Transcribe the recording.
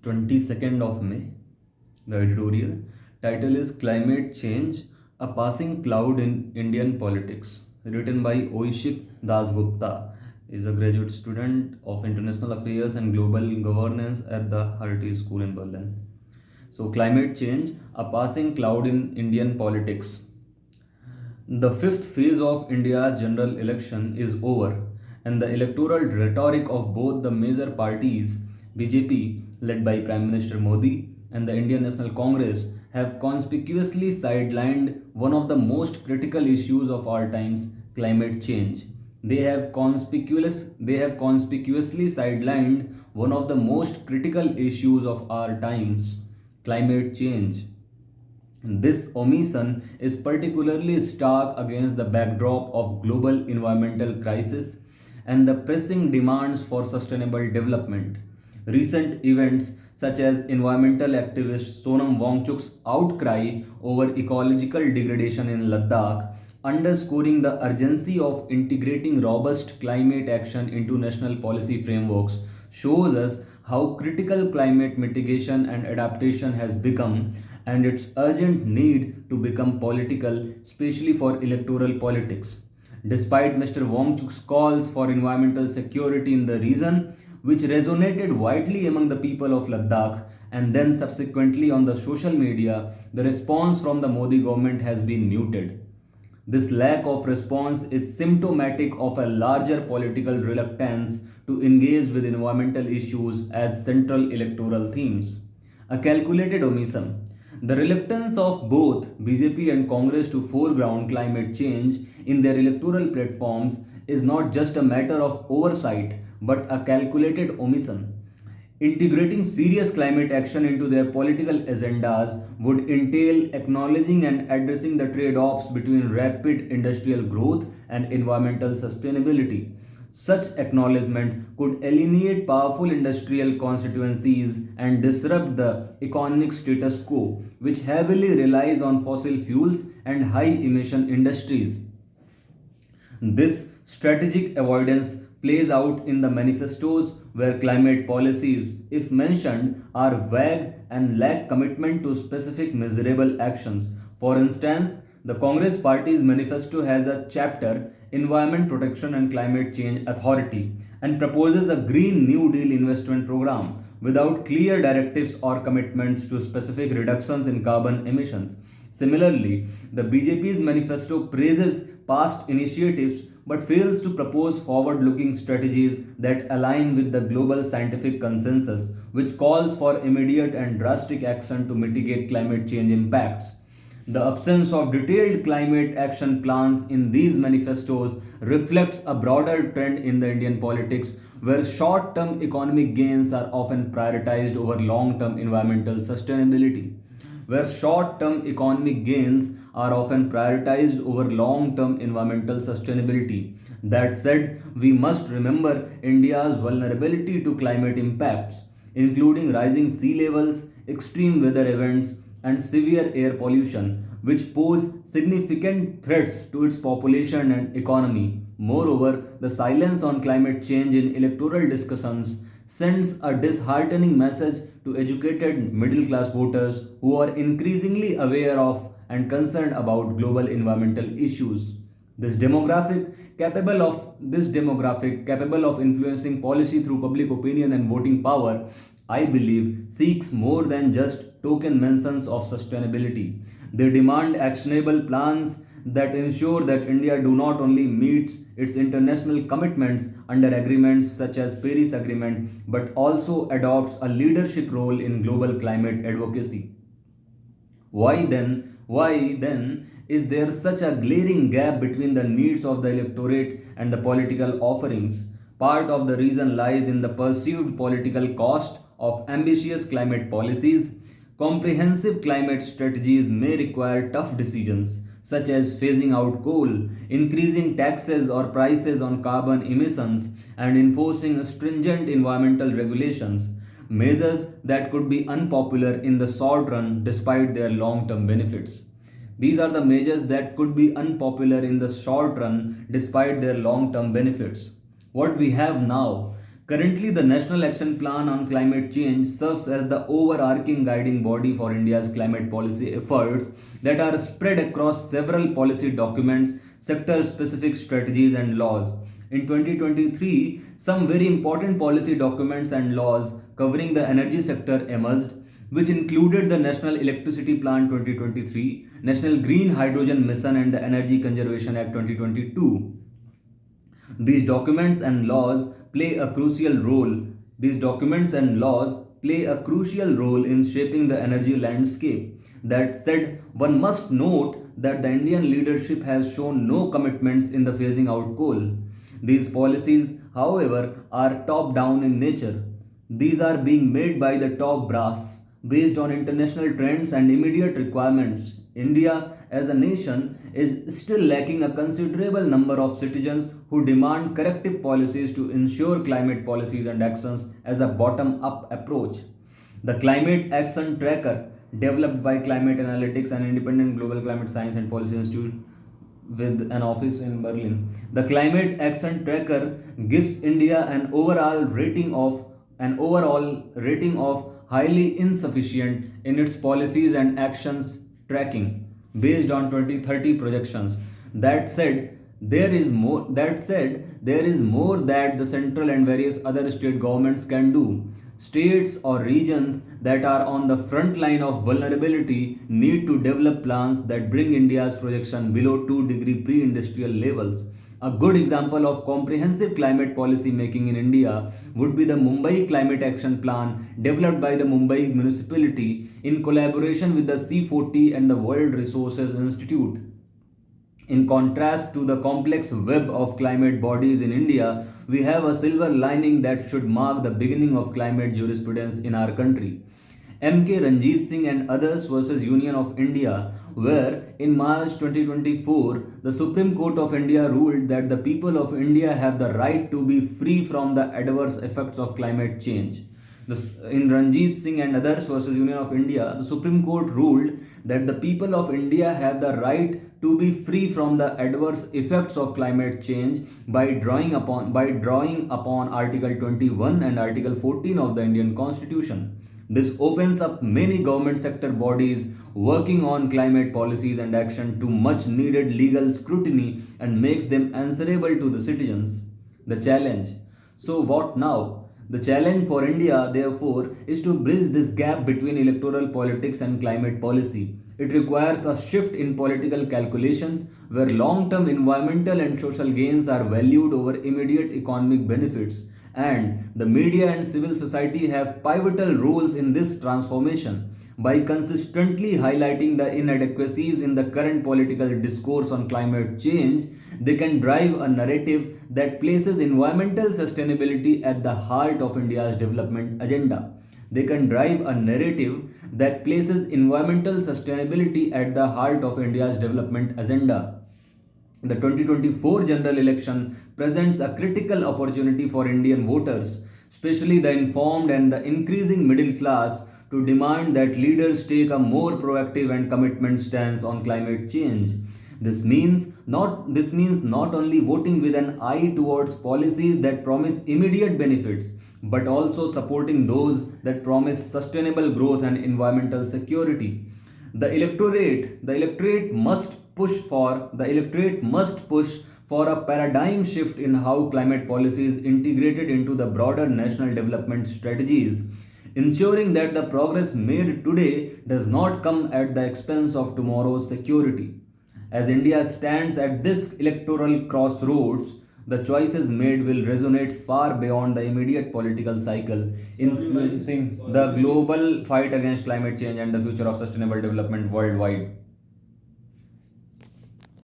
22nd of May. The editorial title is Climate Change, a Passing Cloud in Indian Politics, written by Oishik Dasgupta. Is a graduate student of International Affairs and Global Governance at the Hertie School in Berlin. So, climate change, a passing cloud in Indian politics. The fifth phase of India's general election is over, and the electoral rhetoric of both the major parties, BJP, led by Prime Minister Modi, and the Indian National Congress, have conspicuously sidelined one of the most critical issues of our times, climate change. They have conspicuously sidelined one of the most critical issues of our times, climate change. This omission is particularly stark against the backdrop of global environmental crisis and the pressing demands for sustainable development. Recent events such as environmental activist Sonam Wangchuk's outcry over ecological degradation in Ladakh, underscoring the urgency of integrating robust climate action into national policy frameworks, shows us how critical climate mitigation and adaptation has become and its urgent need to become political, especially for electoral politics. Despite Mr. Wangchuk's calls for environmental security in the region, which resonated widely among the people of Ladakh and then subsequently on the social media, the response from the Modi government has been muted. This lack of response is symptomatic of a larger political reluctance to engage with environmental issues as central electoral themes. A calculated omission. The reluctance of both BJP and Congress to foreground climate change in their electoral platforms is not just a matter of oversight but a calculated omission. Integrating serious climate action into their political agendas would entail acknowledging and addressing the trade offs between rapid industrial growth and environmental sustainability. Such acknowledgement could alienate powerful industrial constituencies and disrupt the economic status quo, which heavily relies on fossil fuels and high emission industries. This strategic avoidance plays out in the manifestos where climate policies, if mentioned, are vague and lack commitment to specific measurable actions. For instance, the Congress Party's manifesto has a chapter Environment Protection and Climate Change Authority and proposes a Green New Deal investment program without clear directives or commitments to specific reductions in carbon emissions. Similarly, the BJP's manifesto praises past initiatives but fails to propose forward looking strategies that align with the global scientific consensus, which calls for immediate and drastic action to mitigate climate change impacts. The absence of detailed climate action plans in these manifestos reflects a broader trend in the Indian politics where short term economic gains are often prioritized over long term environmental sustainability. Where short term economic gains are often prioritized over long term environmental sustainability. That said, we must remember India's vulnerability to climate impacts, including rising sea levels, extreme weather events, and severe air pollution, which pose significant threats to its population and economy. Moreover, the silence on climate change in electoral discussions sends a disheartening message to educated middle class voters who are increasingly aware of and concerned about global environmental issues. This demographic capable of influencing policy through public opinion and voting power, I believe, seeks more than just token mentions of sustainability. They demand actionable plans that ensure that India do not only meets its international commitments under agreements such as Paris Agreement but also adopts a leadership role in global climate advocacy. Why then is there such a glaring gap between the needs of the electorate and the political offerings? Part of the reason lies in the perceived political cost of ambitious climate policies. Comprehensive climate strategies may require tough decisions such as phasing out coal, increasing taxes or prices on carbon emissions, and enforcing stringent environmental regulations, measures that could be unpopular in the short run despite their long term benefits. These are the measures that could be unpopular in the short run despite their long term benefits. What we have now Currently, the National Action Plan on Climate Change serves as the overarching guiding body for India's climate policy efforts that are spread across several policy documents, sector specific strategies, and laws. In 2023, some very important policy documents and laws covering the energy sector emerged, which included the National Electricity Plan 2023, National Green Hydrogen Mission, and the Energy Conservation Act 2022. These documents and laws play a crucial role. These documents and laws play a crucial role in shaping the energy landscape. That said, one must note that the Indian leadership has shown no commitments in the phasing out coal. These policies, however, are top down in nature. These are being made by the top brass based on international trends and immediate requirements. India, as a nation, is still lacking a considerable number of citizens who demand corrective policies to ensure climate policies and actions as a bottom up approach. The Climate Action Tracker, developed by Climate Analytics and Independent Global Climate Science and Policy Institute with an office in Berlin. The Climate Action Tracker gives India an overall rating of highly insufficient in its policies and actions tracking based on 2030 projections. That said, there is more that the central and various other state governments can do. States or regions that are on the front line of vulnerability need to develop plans that bring India's projection below 2-degree pre-industrial levels. A good example of comprehensive climate policy making in India would be the Mumbai Climate Action Plan developed by the Mumbai municipality in collaboration with the C40 and the World Resources Institute. In contrast to the complex web of climate bodies in India, we have a silver lining that should mark the beginning of climate jurisprudence in our country. MK Ranjit Singh and others versus Union of India, where in March 2024, the Supreme Court of India ruled that the people of India have the right to be free from the adverse effects of climate change. In Ranjit Singh and others versus Union of India, the Supreme Court ruled that the people of India have the right to be free from the adverse effects of climate change by drawing upon Article 21 and Article 14 of the Indian Constitution. This opens up many government sector bodies working on climate policies and action to much needed legal scrutiny and makes them answerable to the citizens. The challenge. So, what now? The challenge for India, therefore, is to bridge this gap between electoral politics and climate policy. It requires a shift in political calculations where long term environmental and social gains are valued over immediate economic benefits. And the media and civil society have pivotal roles in this transformation. By consistently highlighting the inadequacies in the current political discourse on climate change, they can drive a narrative that places environmental sustainability at the heart of India's development agenda. They can drive a narrative that places environmental sustainability at the heart of India's development agenda. The 2024 general election presents a critical opportunity for Indian voters, especially the informed and the increasing middle class, to demand that leaders take a more proactive and commitment stance on climate change. This means not only voting with an eye towards policies that promise immediate benefits, but also supporting those that promise sustainable growth and environmental security. The electorate must push for a paradigm shift in how climate policy is integrated into the broader national development strategies, ensuring that the progress made today does not come at the expense of tomorrow's security. As India stands at this electoral crossroads, the choices made will resonate far beyond the immediate political cycle, influencing the global fight against climate change and the future of sustainable development worldwide.